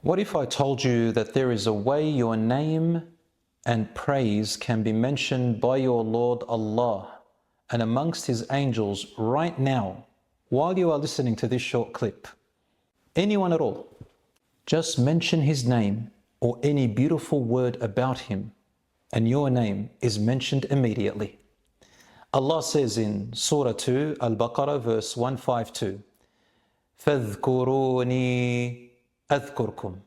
What if I told you that there is a way your name and praise can be mentioned by your Lord Allah and amongst His angels right now while you are listening to this short clip? Anyone at all. Just mention His name or any beautiful word about Him and your name is mentioned immediately. Allah says in Surah 2, Al-Baqarah verse 152, فَاذْكُرُونِي أَذْكُرْكُمْ.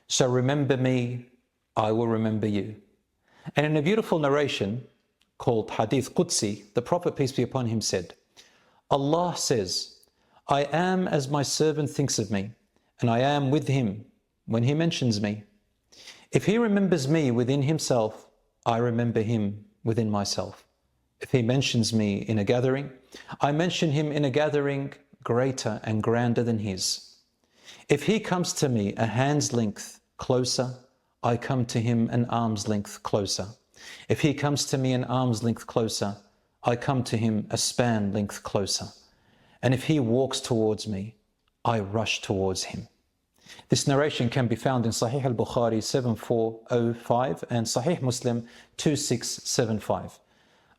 So remember me, I will remember you. And in a beautiful narration called Hadith Qudsi, the Prophet, peace be upon him, said, Allah says, I am as my servant thinks of me, and I am with him when he mentions me. If he remembers me within himself, I remember him within myself. If he mentions me in a gathering, I mention him in a gathering greater and grander than his. If he comes to me a hand's length closer, I come to him an arm's length closer. If he comes to me an arm's length closer, I come to him a span length closer. And if he walks towards me, I rush towards him. This narration can be found in Sahih al-Bukhari 7405 and Sahih Muslim 2675.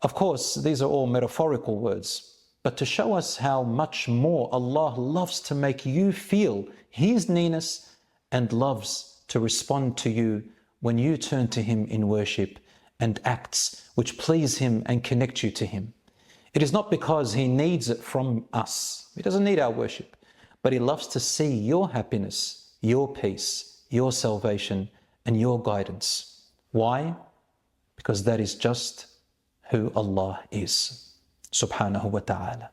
Of course, these are all metaphorical words, but to show us how much more Allah loves to make you feel His nearness and loves to respond to you when you turn to Him in worship and acts which please Him and connect you to Him. It is not because He needs it from us. He doesn't need our worship, but He loves to see your happiness, your peace, your salvation, and your guidance. Why? Because that is just who Allah is, subhanahu wa ta'ala.